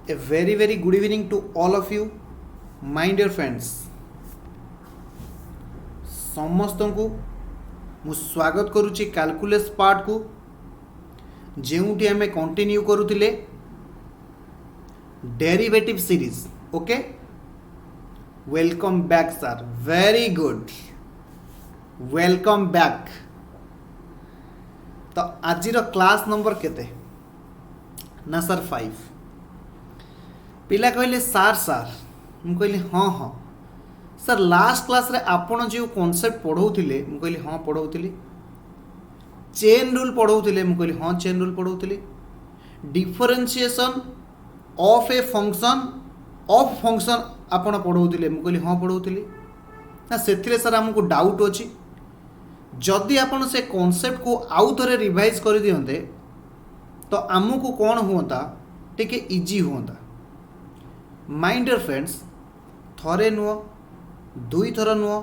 A very good evening to all of you, my dear friends. समस्त को मु स्वागत करुच्ची कैलकुलस पार्ट को जेउटी आमे कंटिन्यू करुथिले derivative series. Okay, welcome back sir. Very good, welcome back. तो आज क्लास नंबर केते ना सर 5. पिला कहले सार सार मु कहली हाँ हाँ सर लास्ट क्लास रे आपण जो कॉन्सेप्ट पढ़ाउथिले मु कहली हाँ पढ़ाउथिली. चेन रूल पढ़ाउथिले मु कहली हाँ चेन रूल पढ़ाउथिली. डिफरेंशिएशन ऑफ ए फंक्शन आपण पढ़ाउथिले मु कहली हाँ पढ़ाउथिली. ना सेथिरे सर हमको डाउट अछि जदि आपण से कॉन्सेप्ट को आउ थरे रिवाइज कर दियंते तो आमको कौन हुआ टिके इजी हुआ. माय डियर फ्रेंड्स, थरे नुह दुई थर नुह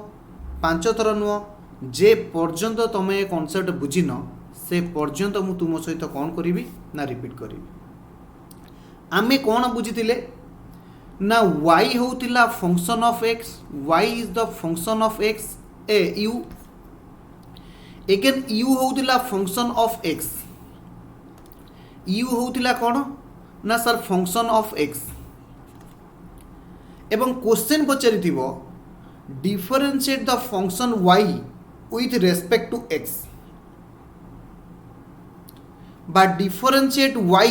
5 थर नुह जे पर्यंत तुम ये कॉन्सेप्ट बुझिन से पर्यंत मु तुम सहित कौन करी ना रिपीट करी. आमे कौन बुझीतिले ना y होतिला function of x. y is the function of x ए u. अगेन u होतिला फंक्शन ऑफ x. u होतिला कौन ना सर फंक्शन ऑफ x. एवं क्वेश्चन पचारि differentiate the function y with respect to x बा differentiate y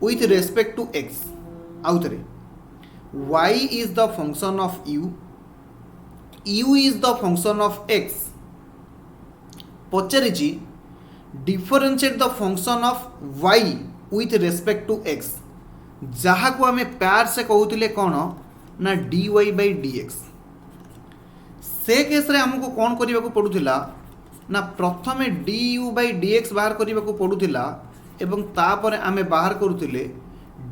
with respect to x. आउ थरे y is the function of u is the function of x. पचारि differentiate the function of y with respect to x जहाँ को आमे प्यार से कहूतिले कौन ना dy by dx. से केस रे हमको कौन करने को पड़ूला ना प्रथमे du by dx बाहर करने को पड़ूला एवं तापर आमे बाहर करुले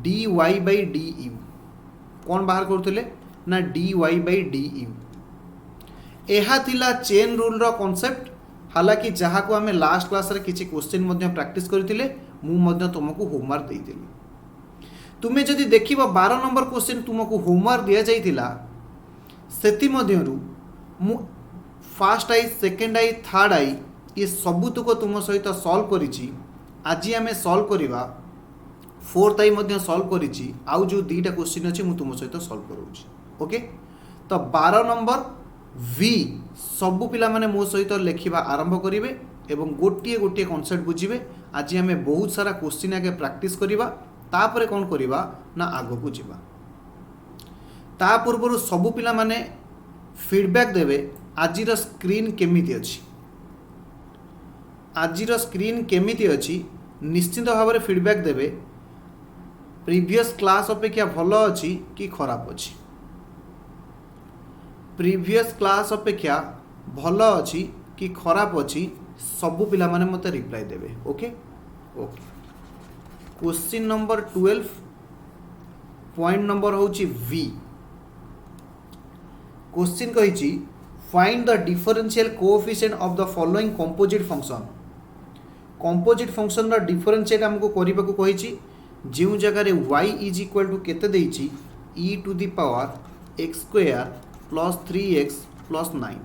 dy by du. कौन बाहर करुले ना dy by du. एहा थिला चेन रूल रो कांसेप्ट. हालांकि जहाँ को आमे लास्ट क्लास रे किछि क्वेश्चन मध्य प्रैक्टिस करथिले मु मध्य तुमको होमवर्क देइथिली. तुम्हें जदि देखिब 12 नंबर क्वेश्चन तुमको होमवर्क दिया जाइथिला सेति मध्यरु मु first I second I third I ये सबुतक तुम सहित सॉल्व करिछि. आज आमे सॉल्व करिवा फोर्थ आई मध्य सॉल्व करिछि. आउ जो दुईटा क्वेश्चन अछि मु तुम सहित सॉल्व करूछि. ओके, तो 12 नंबर वी सबु पिला माने मो सहित लेखिबा आरंभ करिवे एवं गोटिए गोटिए कांसेप्ट बुझिबे. आज आमे बहुत सारा क्वेश्चन आगे प्रैक्टिस करिवा तापरे कौन करिबा ना आगो को जीवा. ता पूर्व सबु पिला माने फीडबैक देवे आजिर स्क्रीन केमिति अछि. आजिर स्क्रीन केमिति अछि निश्चित भाव में फीडबैक देवे. प्रीवियस क्लास अपेक्षा भल अछि कि खराब अछि. प्रीवियस क्लास अपेक्षा भल अछि कि खराब अछि सबु पिला माने मते रिप्लाई देवे. Okay okay. Question number 12 point number होची V. क्वेश्चन कहिची find the differential coefficient of the following composite function. Composite function द डिफरेंशिएट हमको करिबा को कहिची जेउ जगह रे y इज इक्वल टू केते देइची e to the power x square plus 3x plus 9.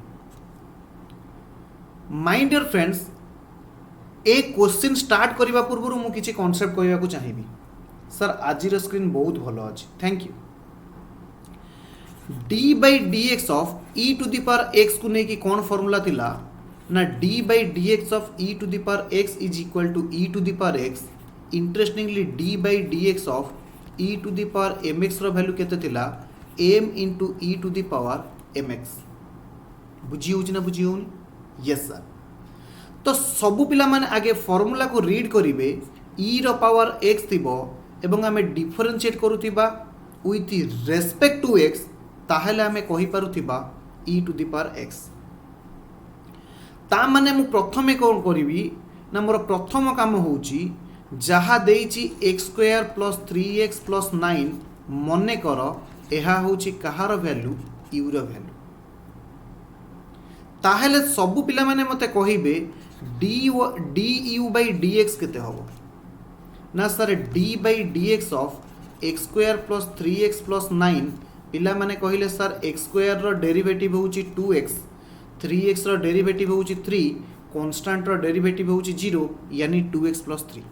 My dear friends, a question start करने पूर्व मु किसी कॉन्सेप्ट कहवाक चाहिए. सर आजिर स्क्रीन बहुत भल अच्छे, thank you. d by dx of e to the power x को लेकिन कौन फॉर्मूला थिला ना d by dx of e to the power x is equal to e to the power x. Interestingly d by dx of e to the power mx रो value केते थिला m into e to the power mx. बुझी होची ना बुझी होनी? Yes sir. तो सबु पिला माने आगे फॉर्मूला को रीड करिवे e रो पावर x थिबो एवं आमे डिफरेंशिएट करूथिबा विथ रेस्पेक्ट टू x ताहेले आमे कहि पारुथिबा e to the power x. ता माने मु प्रथमे कोन करिवि ना मोर प्रथम काम होउची जहा देइची x square plus 3x plus 9 मने कर एहा होउची कहार वैल्यू u रो वैल्यू. ताहेले सबु पिला माने मते कहिबे du by dx केते होबो ना sir d by dx of x square plus 3x plus 9 पिला माने कहले sir x square rho derivative होउची 2x 3x रो डेरिवेटिव होउची 3 कांस्टेंट रो डेरिवेटिव होउची 0 यानी 2x प्लस 3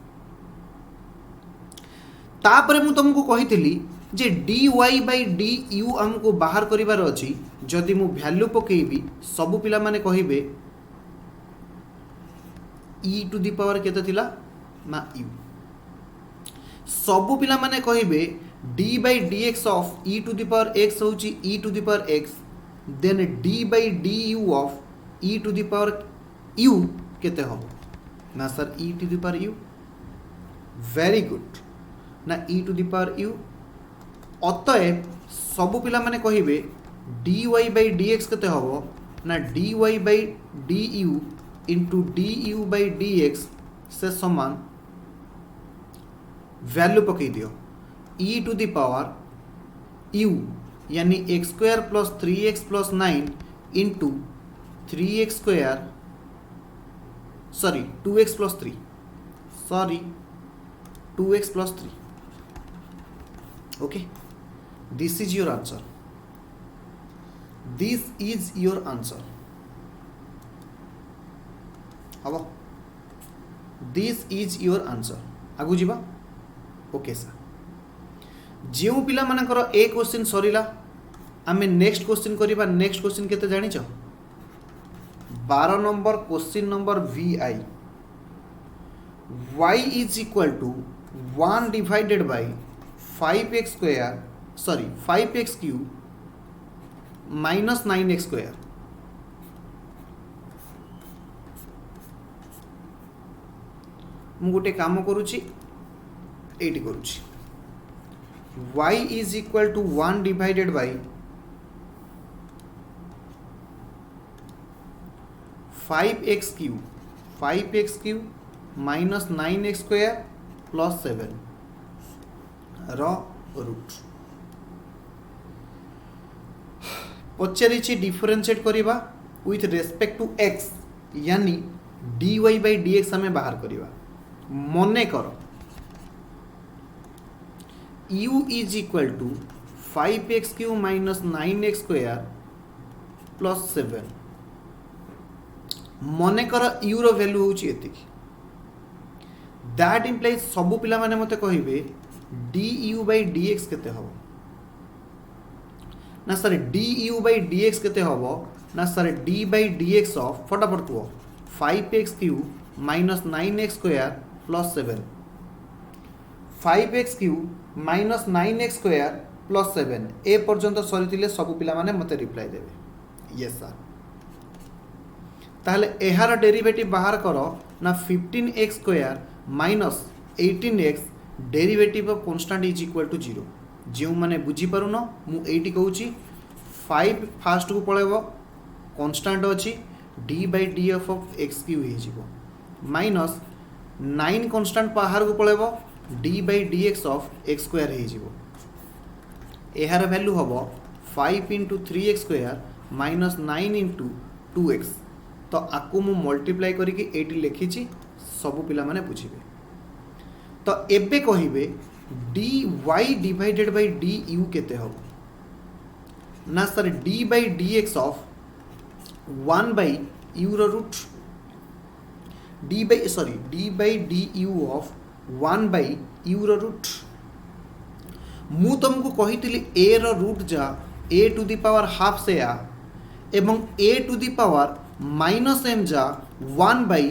तापरे मु तुमको कहितली जे dy by du हमको बाहर करिवार अछि जदि मु वैल्यू पकेबी सब पिला माने कहिबे e टू द पावर केते थिला ना u सब पिला माने कहिबे d by dx of e to the power x होची e to the power x then d by du of e to the power u केते हो ना sir e to the power u very good ना e to the power u अतएव सब पिला माने कहिबे dy by dx केते हो ना dy by du into du by dx से समान वैल्यू पकई दियो e to the power u यानी x square plus 3x plus 9 into 3x square sorry 2x plus 3 sorry 2x plus 3 okay this is your answer this is your answer हबो this is your answer आगु जीवा okay sir जो पिला मानकर ए question Sarila आमे next question करिबा next question केते जानि छ 12 number question number vi y is equal to 1 divided by 5x square sorry 5x cube minus 9x square मु गोटे काम करूची एटी करूची y is equal to 1 divided by 5x cube minus 9x square plus 7 row root पचारिछि differentiate करिबा with respect to x यानी dy by dx हमें बाहर करिबा मने करो u is equal to 5x cube minus 9x square plus 7 मने कर u रो वैल्यू होची एतिकी दैट इंप्लाइज सब पिला माने मते कहिबे du by dx केते हो ना सर du by dx केते हो ना sir d by dx of फटाफट को 5x cube minus 9x square plus 7 5x cube minus 9x square plus 7 ए पर्यंत सरीतिले सब पिला माने मते रिप्लाई देबे यस सर ताहले एहार डेरिवेटिव बाहर करो ना 15x square minus 18x derivative of constant is equal to 0 जो माने बुझी पारुनो मु एटी कहूची 5 फास्ट को पळेबो कांस्टेंट अछि d by df of x cube हे जिवो माइनस 9 कांस्टेंट बाहर को पळेबो d by dx of x square हे जिवो एहार वैल्यू हबो 5 into 3x square minus 9 into 2x तो आकु मु मल्टीप्लाई करिकि एटी लिखिछि सब पिला माने बुझिबे तो एबे कहिबे dy डिवाइडेड बाय du केते हो ना sir d by dx of 1 by u रो root d by du of 1 by u रो रूट मु तुमको कहितली a रो रूट जा a to the power half से आ एवं a to the power minus m जा 1 by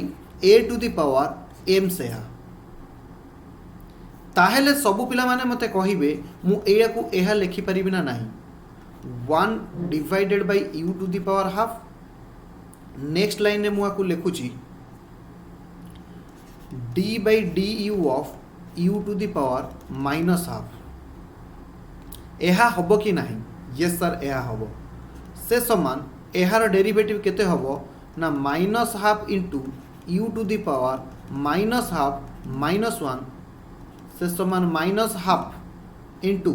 a to the power m से आ ताहेले सबु पिला माने मते कहिबे मु एया को एहा लिखि परिबि ना नाही 1 divided by u to the power half next line में मुआ को लिखुची d by du of u to the power minus half एहा हबो कि नाही यस सर एहा हबो से समान एहार डेरिवेटिव केते हबो ना minus half into u to the power minus half minus 1 से समान minus half into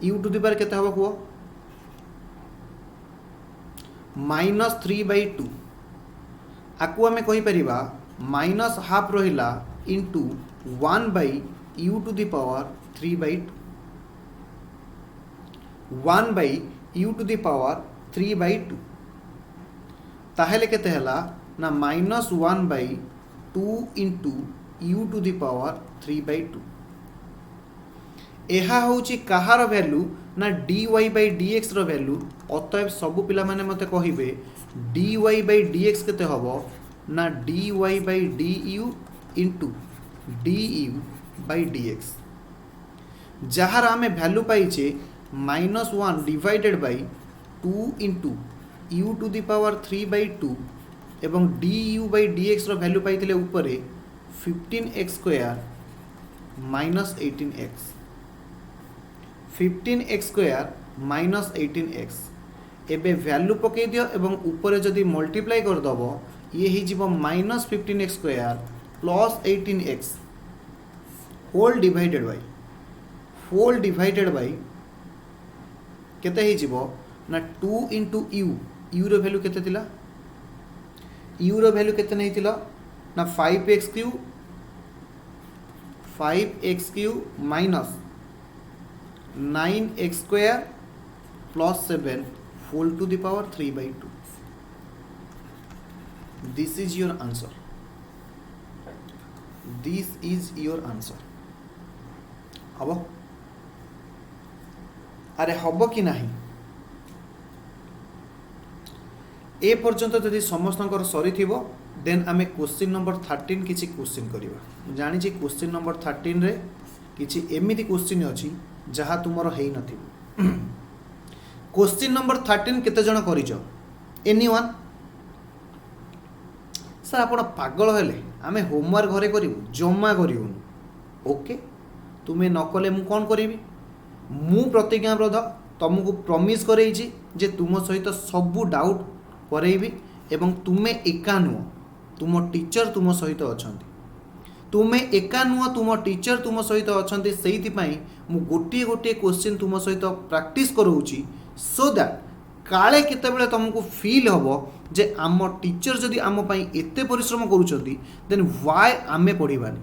u to the power केते हबो को माइनस 3/2 आकु आमे कहि परिबा माइनस हाफ रहिला into 1 by u to the power 3/2 1 by u to the power 3 by 2 ताहेले केते हला ना -1 by 2 into u to the power 3 by 2 एहा होची कहार वैल्यू ना dy by dx रो वैल्यू अतएव सब पिला माने मते कहिबे dy by dx केते हबो ना dy by du into du by dx जहार आमे वैल्यू पाइचे -1 divided by 2 into u to the power 3 by 2 एवं du by dx रो वैल्यू पाइथिले ऊपरे 15x square minus 18x 15x square minus 18x एबे वैल्यू पके दियो एवं ऊपरे जदि मल्टीप्लाई कर दबो ये ही जीवो -15x square plus 18x whole divided by केते ही जीवो ना 2 into u रो वैल्यू केते थिला u रो वैल्यू केते नै थिला ना 5x cube minus 9x square plus 7 whole to the power 3 by 2 this is your answer हम अरे हम कि नहीं ए पर्यंत जदि समस्त सरी थी देन आमे क्वेश्चन नंबर 13 किसी क्वेश्चन करवा जानी क्वेश्चन नंबर 13 रे किसी एमिति क्वेश्चन अच्छी जहाँ तुमर है नथिबो क्वेश्चन नंबर 13 केते जण करिजो एनीवन सर आपण पागल हेले आमे होमवर्क घरे करिवु जम्मा करिवु ओके तुमे न कले मु कोन करिवि मु प्रतिज्ञाबद्ध तुमको प्रॉमिस करैछि जे तुम सहित सबु डाउट करैबि एवं तुमे एका नुह तुम टीचर तुम सहित अछंती तुमे एका नुह तुम टीचर तुम सहित अछंती सेइति पई मु गोटे क्वेश्चन तुम सहित प्रैक्टिस करोउछि सो दैट काले केतेबेले तुमको फील हबो जे आम टीचर जदि आम पई एते परिश्रम करूछंती देन व्हाई आमे पढिबानी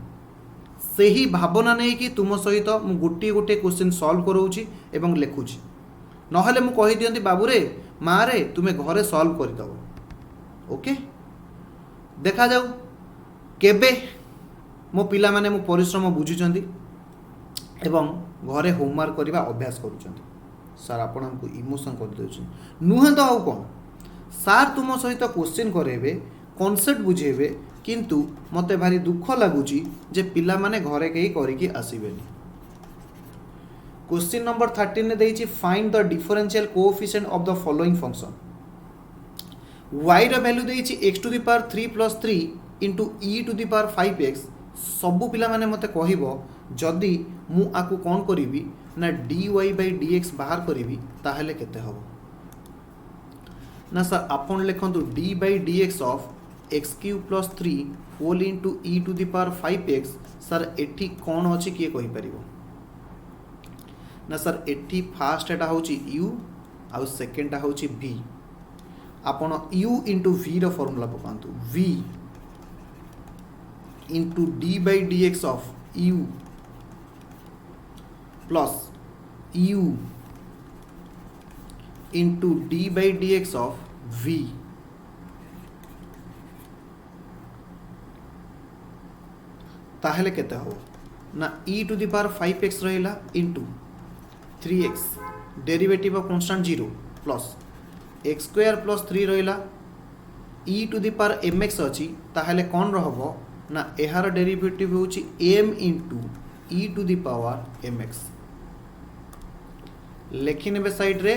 सेही भावना नहीं कि तुम सहित मु गोटे क्वेश्चन सॉल्व करोउछि एवं लेखुछि नहले मु कहि दियंती बाबू रे माँ रे तुमे घरे सॉल्व कर दबो ओके देखा जाऊ केबे मो पिला माने मो परिश्रम बुझुचंती एवं घरे होमवर्क करबा अभ्यास करूचंती सर आपण हमको इमोशन कर देउछन नुहे तो आउ कोन सर तुम सहित क्वेश्चन करेबे कॉन्सेप्ट बुझेबे किंतु मते भारी दुख लागुची जे पिला माने घरे केही करिकि आसीबेनी क्वेश्चन नंबर 13 ने देइछि find the differential coefficient of the following function y रो वैल्यू देइछि x to the power 3 plus 3 into e to the power 5x सबु पिला माने मते कहिबो जदी मु आकु कोन करिवि ना dy by dx बाहर करिवि ताहेले केते हबो ना सर आपण लेखंतु d by dx of x cube plus 3 whole into e to the power 5x sir एठी कोन अछि किए कहि परिबो ना सर एठी फास्ट एटा होची u आउ सेकेंडटा होची v आपण u इनटू v रो फार्मूला पकांतु v into d by dx of u plus u into d by dx of v ताहेले केते हो ना e to the power 5x रहिला into 3x derivative of constant 0 plus x square plus 3 रहिला e to the power mx अछि ताहेले कोन रहबो ना एहार डेरिवेटिव होछि m into e to the power mx लेखिन बे साइड रे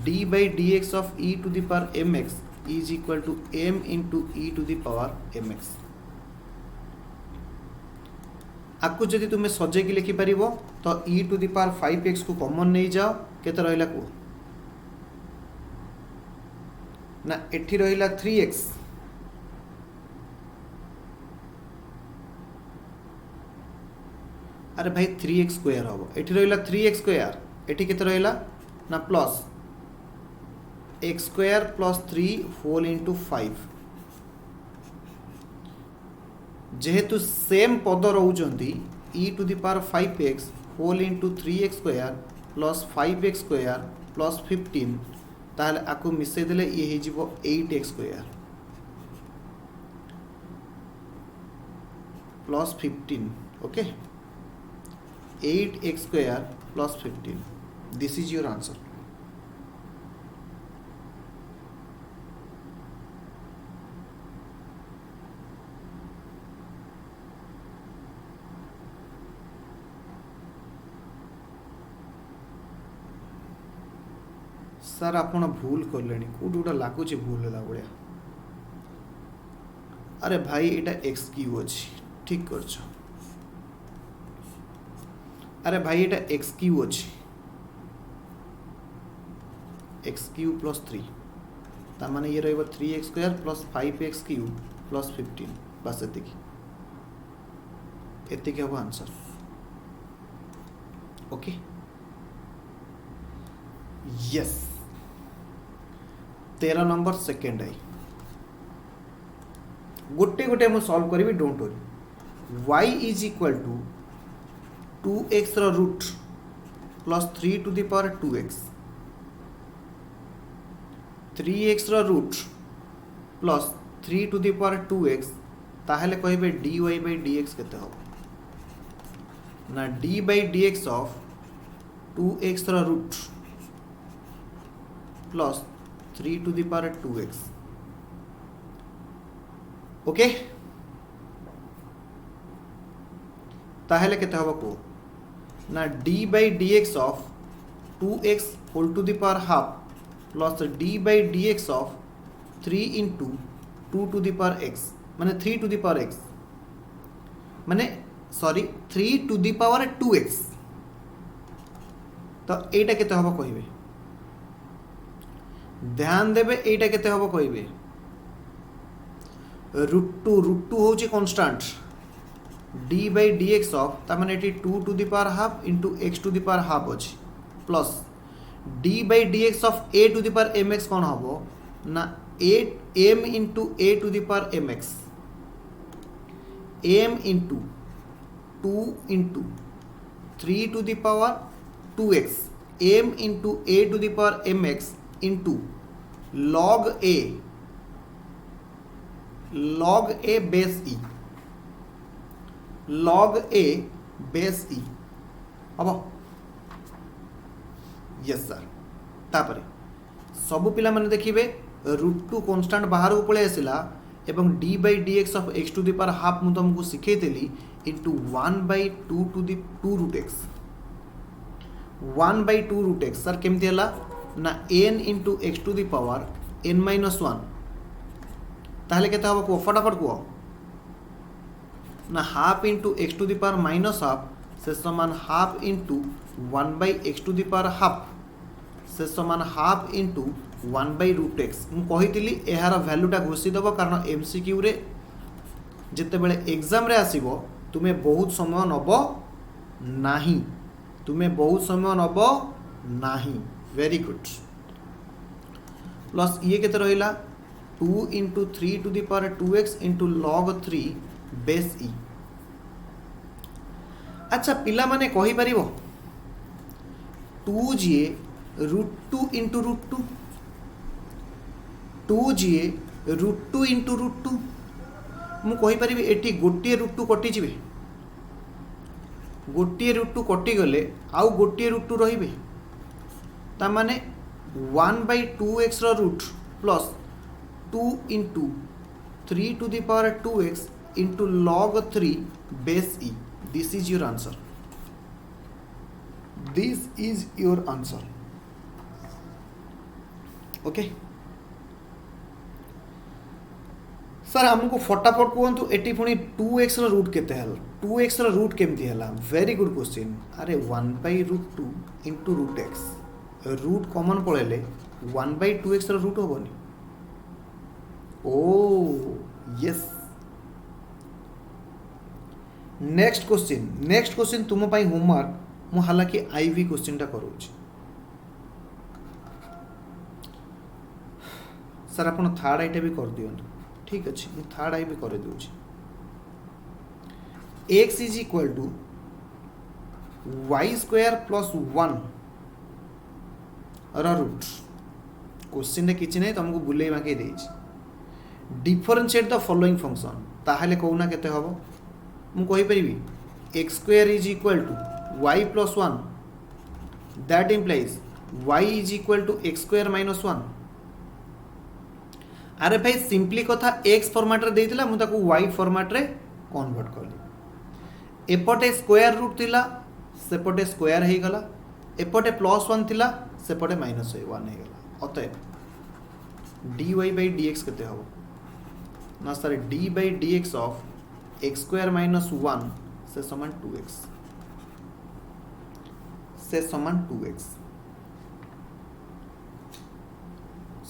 d by dx of e to the power mx is equal to m into e to the power mx आकु जदि तुमे सजे की लिखि परिबो तो e to the power 5x को कॉमन नहीं जाओ केते रहिला को ना एठी रहिला 3x अरे भाई 3x स्क्वायर हबो एठी रहिला 3x स्क्वायर एठी केते रहिला ना plus x square plus 3 whole into 5 जेहेतु सेम पद रहउचंती e to the power 5x whole into 3x square plus 5x square plus 15 ताहले आकु मिसई देले ये हे जीवो 8x square plus 15 okay 8x square plus 15 this is your answer. Sir आपण भूल कले कौट गोटा लगुच भूल है भाया। अरे भाई एटा एक्स क्यू अच्छी ठीक कर। अरे भाई एटा एक्स क्यू अच्छी एक्स क्यू प्लस 3 तार माने ये रहिबो 3x square plus 5x Q plus 15 बस एतिक हम answer okay yes 13 number second आई गोटे गोटे मुझे सॉल्व करी don't worry y is equal to 2x रो root plus 3 to the power 2x 3x रो root plus 3 to the power 2x ताहले कहिबे dy बाय dx केते हो ना d by dx of 2x रो root plus 3 to the power 2x okay ताहले केते हबो को ना d by dx of 2x whole to the power half plus d by dx of 3 into 2 to the power x माने 3 to the power x माने sorry 3 to the power 2x तो एटा केते हबो कहिबे ध्यान देबे एटा केते हबो कहिबे रूट टू होची constant d by dx of ता माने एटी 2 to the power half into x to the power half अछि plus d by dx of a to the power mx कोन हबो ना m into a to the power mx m into 2 into 3 to the power 2x m into a to the power mx into log a base e log a base e अब yes sir तापरे सब पिला माने देखिबे root two constant बाहर को पळे आसिला एवं d by dx of x to the power half मु तुमको सिखै देली into 1 by 2 to the 2 root x 1 by 2 root x sir केमति हला ना n into x to the power n minus 1 ताहले केते हबो को फटाफट को ना half into x to the power minus half से समान half into 1 by x to the power half से समान half into 1 by root x मु कहितली एहार वैल्यूटा घोषि दबो कारण एमसीक्यू रे जते बेले एग्जाम रे आसीबो तुमे बहुत समय नबो नाही वेरी गुड प्लस ये केते रहिला 2 into 3 to the power 2x into log 3 base e अच्छा पिला माने कहि परिबो 2g root 2 into root 2 2g root 2 into root 2 मु कहि परिबी एटी गोटिए रूट 2 कटि जिवे गोटिए रूट 2 कटि गले आउ गोटिए रूट 2 रहिबे ता माने 1 बाय 2x रो root plus 2 into 3 to the power 2x into log 3 base e this is your answer okay sir हमको फटाफट कहतु एटी पुणी 2x रो रूट केते हल 2x रो रूट केमती हला वेरी गुड क्वेश्चन अरे 1 by root 2 into root x root common पळेले 1 बाय 2x रो रूट होबनी ओ यस नेक्स्ट क्वेश्चन तुम पाई होमवर्क मु हालांकि आईवी क्वेश्चन टा करूची सर अपन थर्ड आईटा भी कर दियो ठीक अच्छे मु थर्ड आई भी कर दूची x is equal to y square plus 1 root question किसी नहीं तुमको बुले बाकी डिफरेंशिएट द फॉलोइंग फंक्शन ताहले कहूना केते हबो मु कहि परिबी x square is equal to y plus 1 that implies y is equal to x square minus 1 अरे भाई सिंपली कथा x फॉर्मेट रे देइतिला मु ताको y फॉर्मेट रे कन्वर्ट करली एपटे स्क्वायर रूट थिला सेपटे स्क्वायर हे गला एपटे प्लस 1 थिला सेपटे माइनस 1 हे गला अतएव dy by dx केते हबो ना sir d by dx of x square minus 1 से समान 2x से समान 2x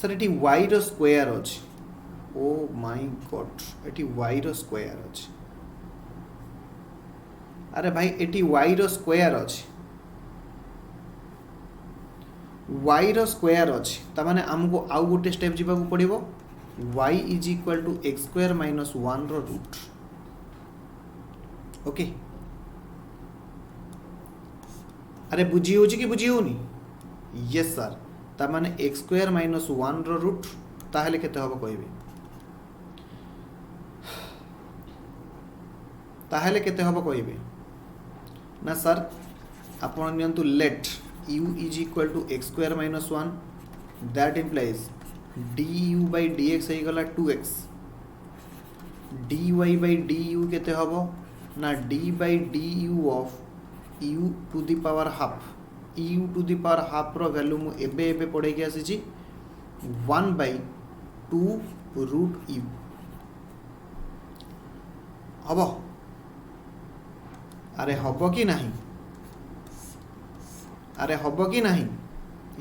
सर एटी y रो स्क्वायर अछि ओ माय गॉड एटी y रो स्क्वायर अछि अरे भाई एटी y रो स्क्वायर अछि y रो स्क्वायर अछि ता माने हमको आउ गोटे स्टेप जीवा को पड़िबो y is equal to x square minus 1 रो रूट ओके अरे बुझी होची कि बुझी होनी यस सर ता माने x स्क्वायर माइनस 1 रो रूट ताहले केते हबो कहबे ताहले केते हबो कहबे ना सर आपण नियंतु let u is equal to x square minus 1 that implies du by dx है गला 2x dy by du केते हबो ना d by du of u to the power half u to the power half रो value मु एबे एबे पढ़े के आसी छी 1 by 2 रूट u हबो अरे हबो कि नहीं अरे हबो कि नहीं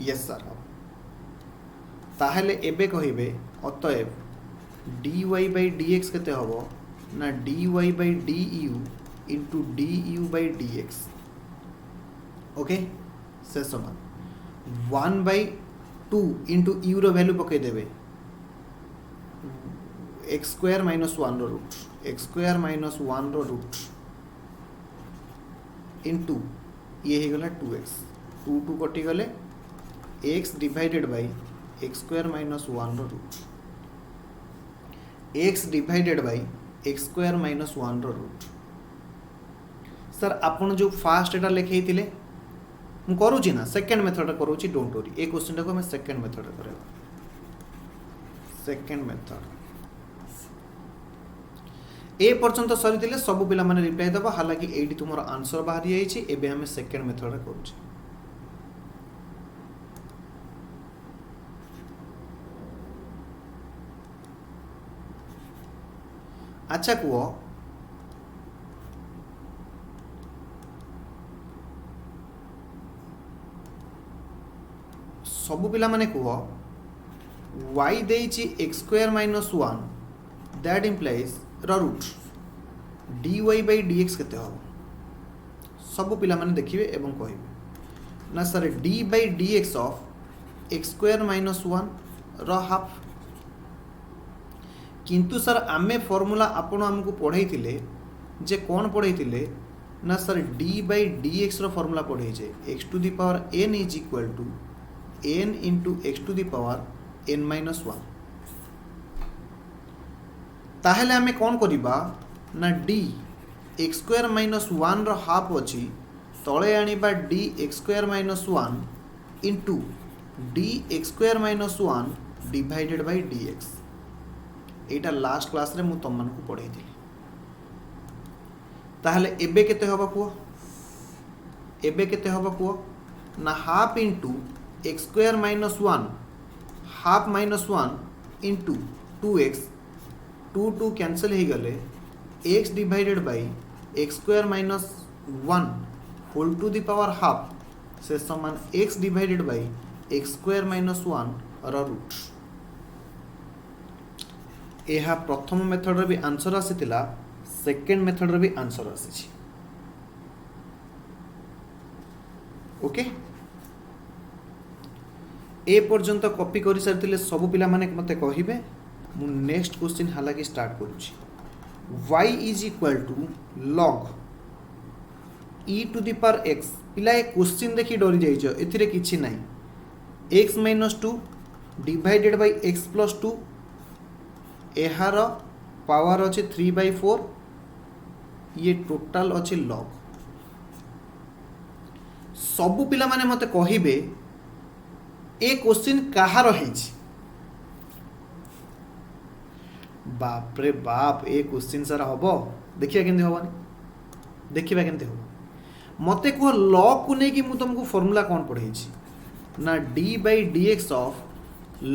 यस सर ताहले एबे कहिबे अतएव dy by dx केते हबो ना dy by du into du by dx okay से समान 1 by 2 into u रो वैल्यू पके देबे x स्क्वायर माइनस 1 रो रूट x स्क्वायर माइनस 1 रो रूट into ये हे गला 2x 2 2 कटि गले x divided by x square minus 1 रो root x divided by x square minus 1 रो रूट सर आपण जो फास्ट एटा लिखै थिले मु करू छी ना सेकंड मेथड करू छी डोंट वरी ए क्वेश्चन को मैं सेकंड मेथड करेबा सेकंड मेथड ए पर्यंत सरी थिले सब पिला माने रिप्लाई दबा हालांकि एडी तुमरो आंसर बाहरी आइ छी एबे हमें सेकंड मेथड करू छी अच्छा कुओ सब पिला माने कुओ y देइची x square minus 1 that implies रो रूट dy by dx केते हो सब पिला माने देखिबे एवं कहिबे ना sir d by dx of x square minus 1 रो हाफ किंतु सर आमे फॉर्मूला आपण हमको पढ़ाई थिले जे कोन पढ़ाई थिले ना सर d by dx रो फॉर्मूला पढ़ाई जे x to the power n is equal to n into x to the power n minus 1 ताहले हमें कौन करिबा ना d x स्क्वायर माइनस 1 रो हाफ अछि तळे आनिबा d x square minus 1 into d x square minus 1 divided bye dx एटा last class रे मु तमन को पढाई दिली ताहले एबे केते होबा को एबे केते होबा को ना half into x square minus 1 half minus 1 into 2x 2 2 cancel हो गले x divided by x square minus 1 whole to the power half से समान x divided by x square minus 1 रो रूट यह प्रथम मेथड रे भी आंसर आसीतिला सेकंड मेथड रे भी आंसर आसी ओके ए पर्यंत कॉपी कर सारी सब पिला माने मते कहिबे मु नेक्स्ट क्वेश्चन हालाकि स्टार्ट करूची y is equal to log e to the power x पिला ए क्वेश्चन देखि डरी जाइजो एथिरे किछि नाही x minus two divided by x plus to यार पावर अच्छे 3/4 ये टोटाल अच्छे लॉग सबु पिला माने मते कहिबे ए क्वेश्चन कहार हेछि बाप रे बाप ए क्वेश्चन सर हबो देखिया केंदे हबनी देखिबा केंदे हबो मते को लॉग को नै कि मु तुमको फार्मूला कोन पढेछि ना d by dx of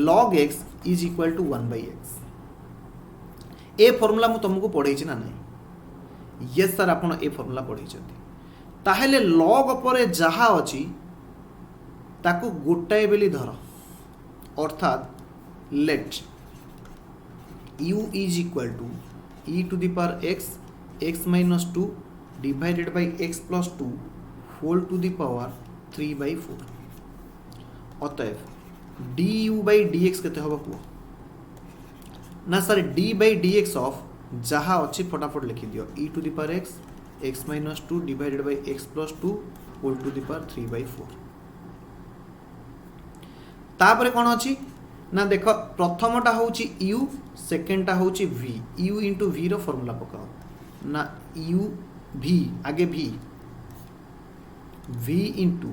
log x is equal to 1/x ए फार्मूला मु तुमको पढेछि ना नै यस सर आपण ए फार्मूला पढेछथि ताहेले लॉग परे जहा अछि ताकू गोटाए बेली धर अर्थात let u is equal to e to the power x x minus 2 divided by x plus 2 whole to the power 3/4 अतएव du by dx केते होबो को ना sir d by dx of जहा अछि फटाफट लिखि दियो e to the power x x minus 2 divided by x plus 2 whole to the power 3/4 तापरे कोन अछि ना देख प्रथमटा होची u सेकेंडटा होची v u इंटू v रो फार्मूला पकाओ ना u v आगे v into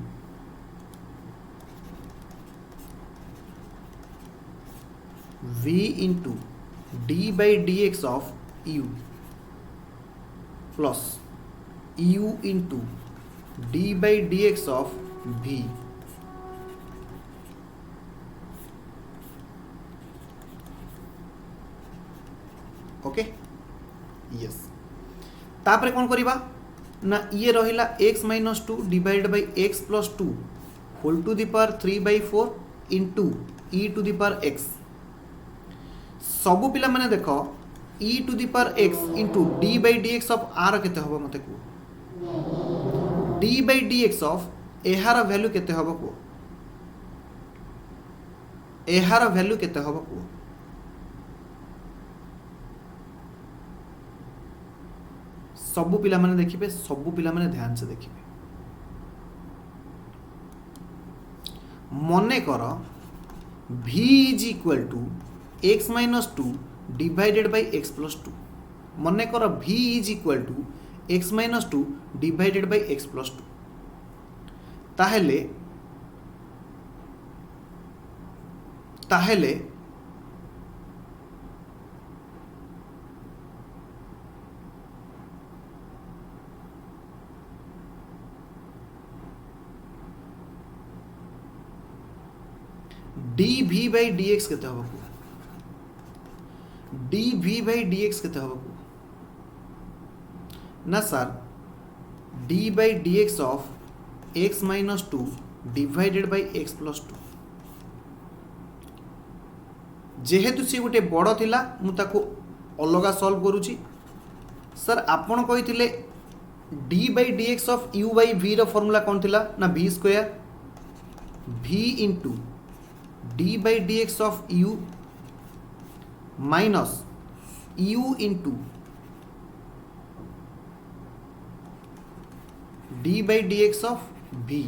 v into d by dx of u plus u into d by dx of v okay yes तापरे कौन करिबा ना ये रहिला x minus 2 divided by x plus 2 whole to the power 3/4 into e to the power x सबु पिला माने देखो e to the power x into d by dx of r केते होबो मते को d by dx ऑफ एहार value केते होबो को एहार वैल्यू केते होबो को सबु पिला माने देखिबे सबु पिला माने ध्यान से देखिबे मने कर v is equal to x minus 2 divided by x plus 2 मने कर v is equal to x minus 2 divided by x plus 2 ताहेले ताहेले dv by dx केते होबो dv by dx केते होबो ना sir d by dx of x minus 2 divided by x plus 2 जेहेतु सी गोटे बड़ थिला मु ताको अलगा सॉल्व करूची सर आपण कहिथिले d by dx of u by v रो फार्मूला कोन थिला ना v square v into d by dx of u minus u into d by dx of v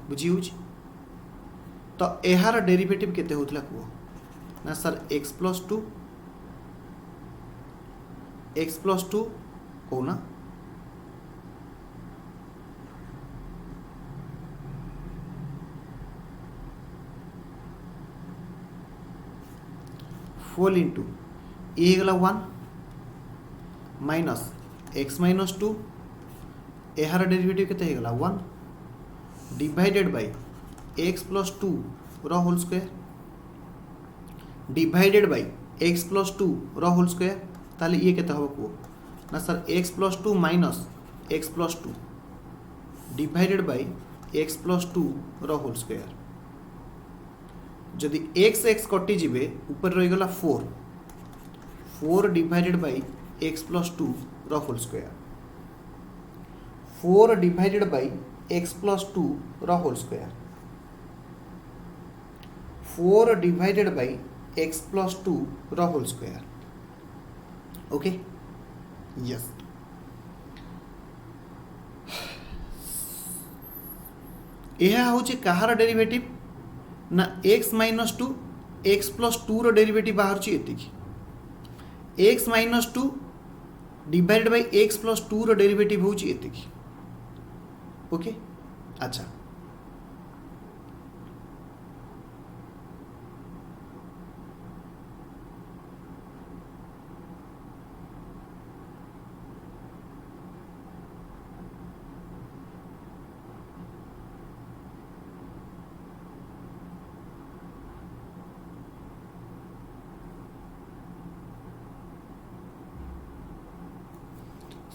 बुझी होची तो एहार डेरिवेटिव केते होतला को ना सर x plus 2 को ना फोल इंटू ए गला 1 माइनस x माइनस 2 एहार डेरिवेटिव केते हे गला 1 डिवाइडेड बाय x प्लस 2 रो whole square divided by x plus 2 रो होल स्क्वायर ताले ये केते होबो को ना sir x plus 2 minus x plus 2 divided by x plus 2 रो होल स्क्वायर जदि x x कटि जिबे ऊपर रही गला 4 डिवाइडेड बाय x प्लस 2 रो whole square 4 divided by x plus 2 रो whole square 4 divided by x plus 2 रो होल स्क्वायर ओके यस यह हूँ कहार डेरिवेटिव ना x minus two x plus two derivative बाहर ये x minus two divided by x plus two derivative हूँ ये ओके। अच्छा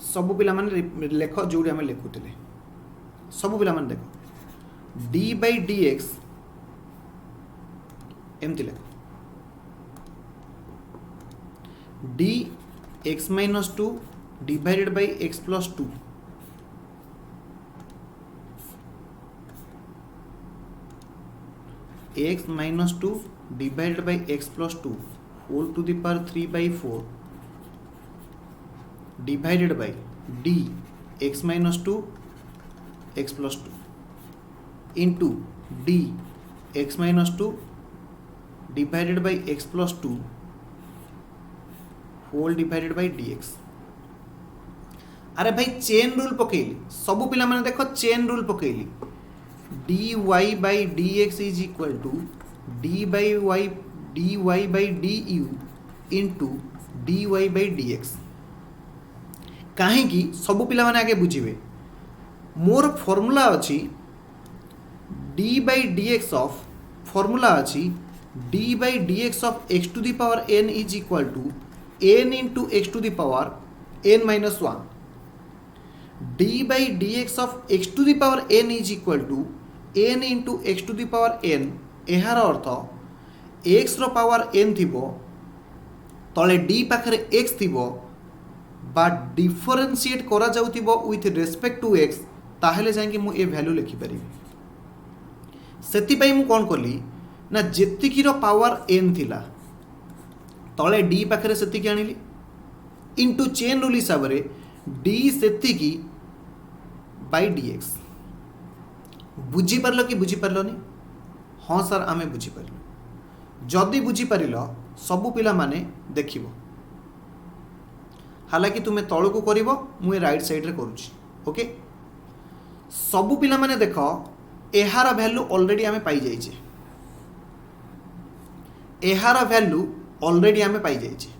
सब पिला माने लेख जो आम लिखुले सब पिला माने देख डी बाई डी एक्स एमती लेख d x minus two divided by x plus two x minus two divided by x plus two whole to the power 3/4 divided by d x minus 2 x plus 2 into d x minus 2 divided by x plus 2 whole divided by dx। अरे भाई chain rule पकेली सब पिला माने देखो chain rule पकेली dy by dx is equal to d by y dy by du into dy by dx। कहीं सब पिला माने आगे बुझे मोर फॉर्मूला अच्छी D by D X of formula अच्छी D by D X of X to the power N is equal to N into X to the power N minus one D by D X of X to the power N is equal to N into X to the power N यार अर्थ X रो power N थिबो तले D पाखरे X थिबो बा differentiate करा जाउतिबो with respect to x ताहले जाएंगे मु ए वैल्यू लिखि परिबी सेति पई मु कोन करली ना जेतिकी रो पावर n थिला तले d पाखरे सेतिकी आनिली इनटू चेन रूल हिसाब रे d सेतिकी बाय dx बुझी परलो कि बुझी परलोनी हां सर आमे बुझी परलो जदी बुझी परिलो सब पिला माने देखिबो हालांकि तुम्हें तौल को कर मुझे राइट साइड रे करुच्ची ओके सबू पिला माने देख यार वैल्यू ऑलरेडी आमे पाई जाइए यार वैल्यू ऑलरेडी आमे पाई जाइए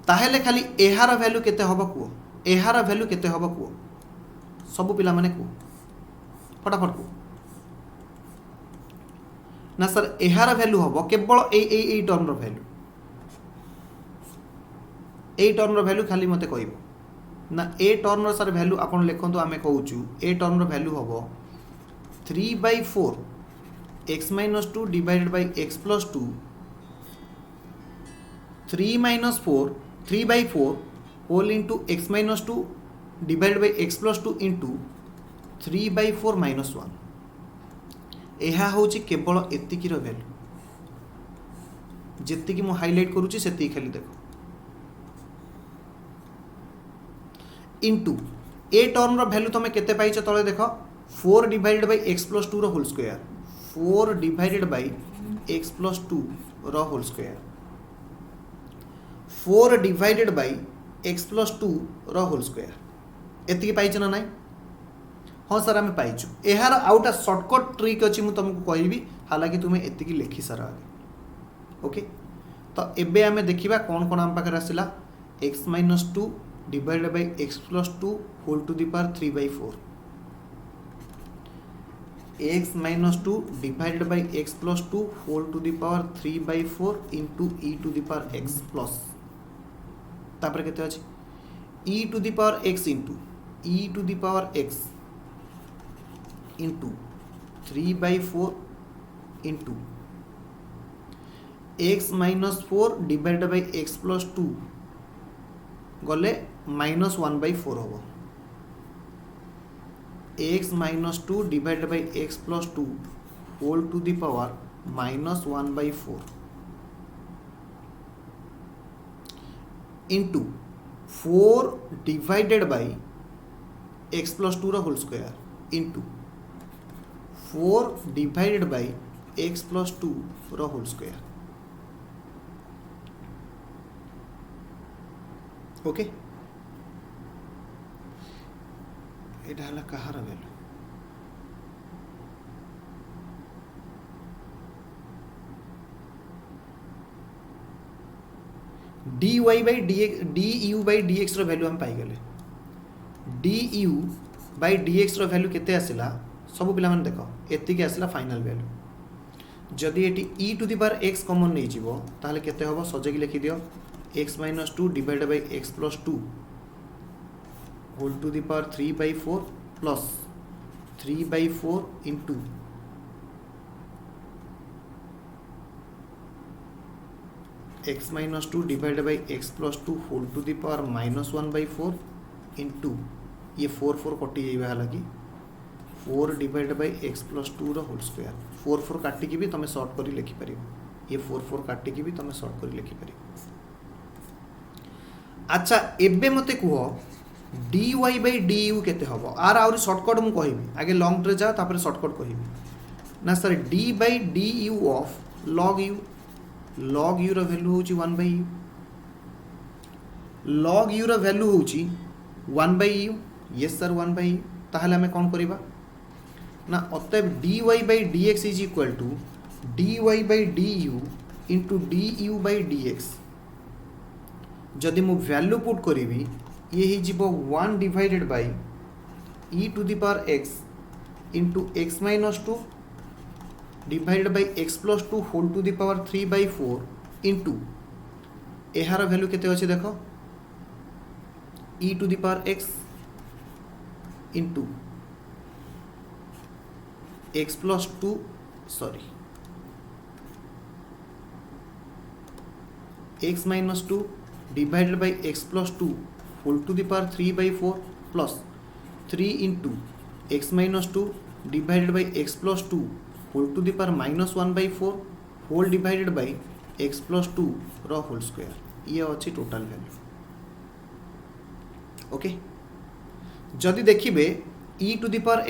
ताहेले खाली यार वैल्यू केते हबो कुओ यार वैल्यू केते हबो कुओ सबू पिला माने कुओ फटाफट कुओ ना सर यार वैल्यू हबो केवल ए टर्म रो वैल्यू ए टर्म रो वैल्यू खाली मते कहबो ना ए टर्म रो सर वैल्यू आपन लिखंतु आमे कहूचु ए टर्म रो वैल्यू हबो 3/4 x minus 2 divided by x plus 2 3 minus 4 3/4 whole into x minus 2 divided by x plus 2 into 3/4 minus 1 ଏହା होची केवल एतिकी रो वैल्यू जेतिकी मु हाइलाइट करूची सेतिकी खाली देखो इंटू ए टर्म रो वैल्यू तुम केते पाइछ तळे देखो 4 डिवाइडेड बाय x प्लस 2 रो whole square 4 divided by x plus 2 रो whole square 4 divided by x plus 2 रो होल स्क्वायर एतिकी पाइछ ना नाही हाँ सर आम पाइचु यार आउटा शॉर्टकट ट्रिक अच्छी मुझे तुमको कहबी हालांकि तुम्हें एतिकी लिखि सार आगे ओके तो एबे आमे देखिबा कौन कौन आम पाखे आसला x minus 2 divided by x plus 2 whole to the power 3/4 x minus 2 divided by x plus 2 whole to the power 3/4 into e to the power x plus तापर केते अछि e to the power x into e to the power x into 3/4 into x minus 4 divided by x plus 2 गले minus 1/4 होगा x minus 2 divided by x plus 2 whole to the power minus 1/4 into 4 divided by x plus 2 रो whole square into 4 divided by x plus 2 रो whole square. Okay एटा हला कहार value dy by dx du by dx रो value हम पाई गले। du by dx रो वैल्यू केते आसिला सब पिला मन देखो एति के आसिला फाइनल वैल्यू। जदि एटी e to the power x common नै जीवो ताहले केते होबो सजे की लिखि दियो x - 2 divided by x plus 2 whole to the power 3/4 plus 3/4 into x - 2 divided by x plus 2 whole to the power -1/4 into ये 4 कटि जाइबा हला कि 4 डिवाइडेड बाय x प्लस 2 रो होल स्क्वायर। 4 काटि कि भी तमे शॉर्ट करी लिखि परिबो। ये 4 काटि कि भी तमे शॉर्ट करी लिखि परिबो। अच्छा एबे मते कुह dy by du केते हबो आर आउरी शॉर्टकट मु कहिबी आगे लॉन्ग ट्रे जा तापर शॉर्टकट कहिबी ना sir d by du of log u रो वैल्यू होची 1/u log u रो वैल्यू होची 1/u यस सर 1/u ताहले हमें कोन करिबा ना अतएव dy by dx is equal to dy by du into du by dx। जदि मु वैल्यू पुट करिबी ये ही जीवो 1 divided by e to the power x into x - 2 divided by x plus 2 whole to the power 3/4 into एहार value केते अछि देखो e to the power x into x plus 2 sorry x - 2 divided by x plus 2 whole to the power 3/4 plus 3 into x - 2 divided by x plus 2 whole to the power -1/4 whole divided by x plus 2 रो whole square. ये अछि total value. Okay जदि देखिबे e to the power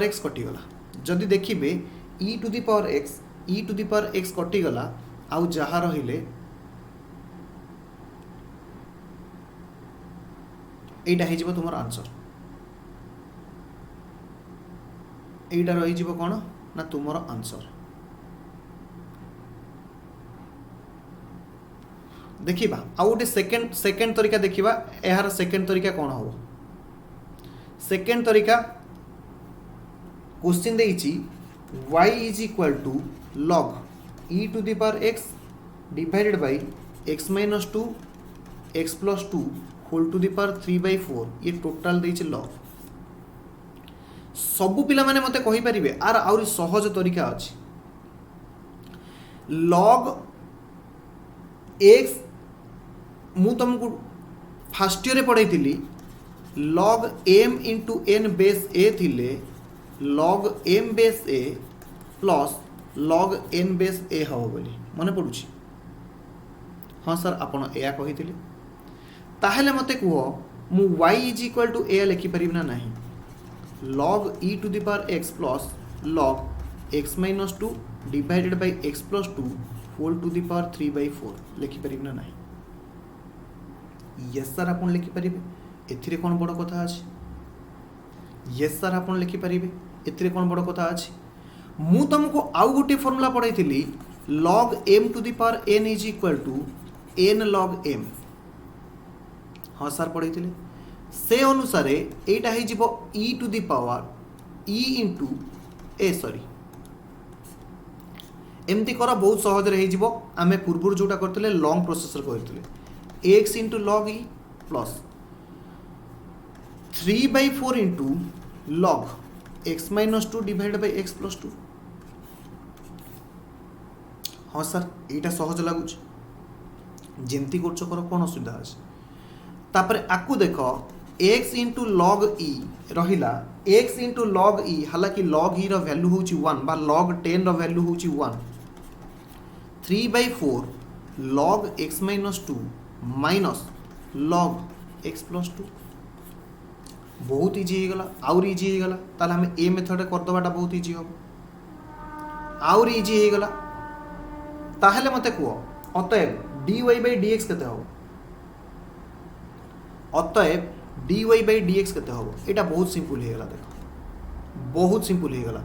x कटि गला। जदि देखिबे e to the power x कटि गला आउ जहा रहिले एटा हे जीवो तुमर आंसर। एटा रही जीवो कोन ना तुमर आंसर। देखिबा आउ गोटे सेकेंड तरीका देखिबा एहार सेकेंड तरीका कोन हो। सेकेंड तरीका क्वेश्चन देइची y is equal to log e to the power x divided by x - 2 x plus 2 whole to the power 3/4 ये टोटल देइछ log। सबु पिला माने मते कहि परिबे आर आउरी सहज तरीका अछि। log x मु तुमको फर्स्ट ईयर पढ़ाई थिली log m into n base a थिले log m base a plus log n base a हबो बोली मने पडुछि। हाँ सर आपण एया कहि थिले ताहले मते कुह मु y is equal to a लिखि परिब ना नहीं log e to the power x plus log x - 2 divided by x plus 2 whole to the power 3/4 लिखि परिब ना नहीं। यस सर आपण लिखि परिबे एथिरे कोन बड़ कथा अछि। यस सर आपण लिखि परिबे एथिरे कोन बड़ कथा अछि। मु तुमको आउ गोटे फार्मूला पढ़ाई थिली log m to the power n is equal to n log m। हाँ सर पढ़ाई थिले से अनुसार एटा हे जीवो e to the power e into ए सॉरी एमती करा बहुत सहज रे हे जीवो। आमे पूर्व जोटा करथिले लॉन्ग प्रोसेसर करथिले x into log e plus 3/4 into log x - 2 divided by x plus 2। हाँ सर एटा सहज लागुच जेमती करछो कर कोन असुविधा अछि। तापर आकु देखो x इंटू log e रहिला x इंटू log e हालांकि log e रो वैल्यू होची 1 बा log 10 रो वैल्यू होची 1 3/4 log x - 2 minus log x plus 2 बहुत इजी हो गला आउर इजी हो गला ताले हमें ए मेथड कर दबाटा बहुत इजी हो आउर इजी हो गला ताहले मते कुह अतएव dy by dx केते हो अतएव dy by dx केते हो एटा बहुत सिंपल हो गला देखो बहुत सिंपल हो गला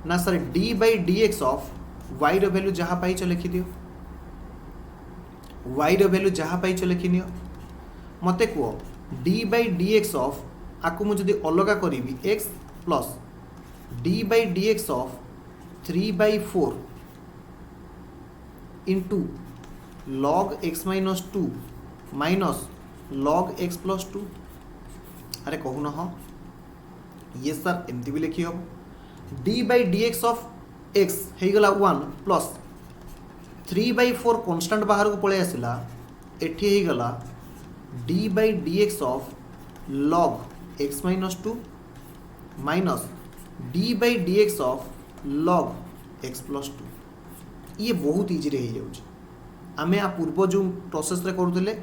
ना sir d by dx of y रो वैल्यू जहाँ पाइछ लिखि दियो y रो वैल्यू जहाँ पाइछ लिखि नियो मते कुह d by dx ऑफ आकु मु जदि अलगा करिवि x plus d by dx of 3 by 4 into log x minus 2 minus log x plus 2 अरे कहू ना हाँ ये सर एमती भी लिखी हम d by dx of x है गला 1 प्लस 3 by 4 कांस्टेंट बाहर को पळे आसिला एठी है गला d by dx of log x minus 2 minus d by dx of log x plus 2 ये बहुत इजी रही जाउछ आमे आ पूर्व जो प्रोसेस रे करूले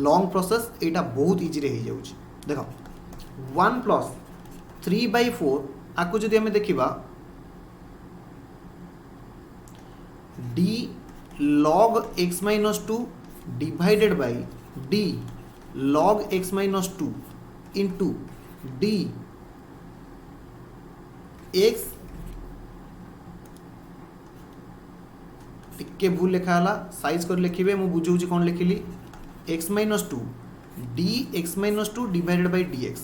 लॉन्ग प्रोसेस एटा बहुत इजी रही जाउछ देखो 1 प्लस 3 by 4 आकु जदि हमें देखिबा d log x minus 2 divided by d log x minus 2 into d x टिके भूल लिखा है साइज कर लिखे मु बुझे कौन लिखिली x minus 2 dx-2 divided by dx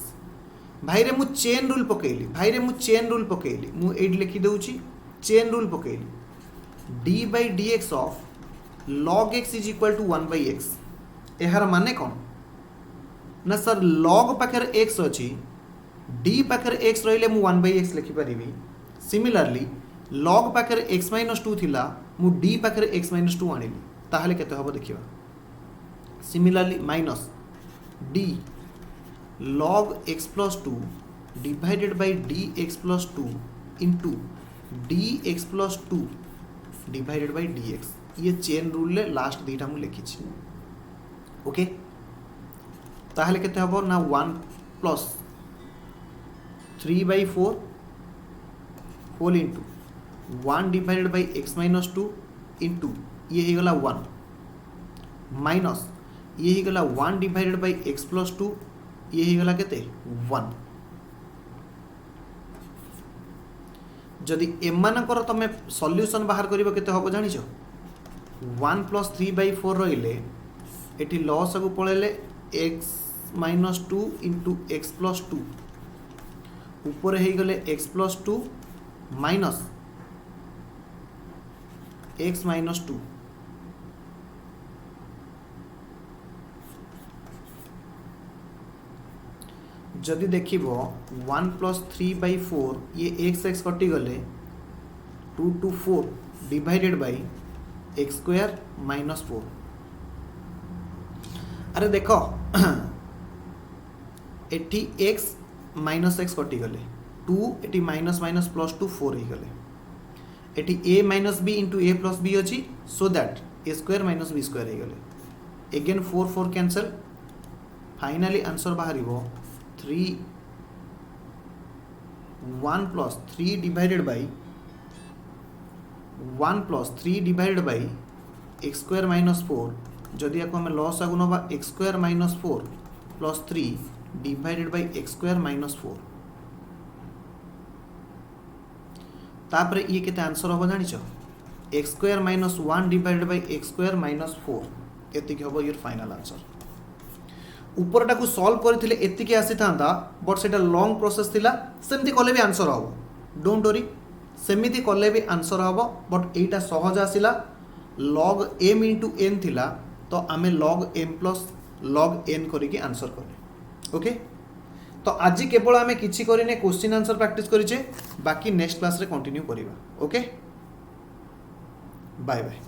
भाई रे मु चेन रूल पकेली मु एड लिखि दउची चेन रूल पकेली d by dx of log x is equal to 1 by x एहार माने कौन ना सर log पाखर x अछि d पाखर x रहिले मु 1 by x लिखि परिबी सिमिलरली log पाखर x minus 2 थिला मु d पाखर x minus 2 आनिली ताहले केते हबो देखिबा similarly minus d log x plus 2 divided by dx plus 2 into dx plus 2 divided by dx ये चेन रूल ले लास्ट दीटा मु लिखि छी ओके ताहले केते हबो ना 1 plus 3 by 4 whole into 1 divided by x minus 2 into ये ही गला 1 माइनस ये ही गला 1 divided by x plus 2 ये ही गला केते 1 जदि एमानकर तमे सॉल्यूशन बाहर करिवो केते हबो जानि छ 1 plus 3 by 4 रहिले एठी लॉस को पळेले x minus 2 into x plus 2 ऊपर हे गले x plus 2 minus x minus 2 जदि देखिबो 1 plus 3 by 4 ये x कटि गले 2 to 4 divided by x square minus 4 अरे देखो एटी x minus x कटि गले 2 एटी माइनस माइनस प्लस 2 4 ही गले एटी a minus b into a plus b अछि so that a square minus b square ही गले अगेन 4 4 कैंसिल फाइनली आंसर बाहरिबो 3 1 plus 3 divided by 1 plus 3 divided by x square minus 4 जदि आपको हमें लॉस आगु नबा x square minus 4 plus 3 divided by x square minus 4 तापरे ये केते आंसर होबो जानि छ x square minus 1 divided by x square minus 4 एतिक होबो योर फाइनल आंसर ऊपरटा को सॉल्व करथिले एतिक आसी थांदा बट सेटा लॉन्ग प्रोसेस थिला सेमति कले भी आंसर होबो डोंट वरी सेमिति कले भी आंसर होबो बट एटा सहज आसिला log m into n थिला तो आमे log m plus log n करी के आंसर करले ओके तो आज केवल आमे किछि करिने क्वेश्चन आंसर प्रैक्टिस करिचे बाकी नेक्स्ट क्लास रे कंटिन्यू करिवा ओके बाय बाय।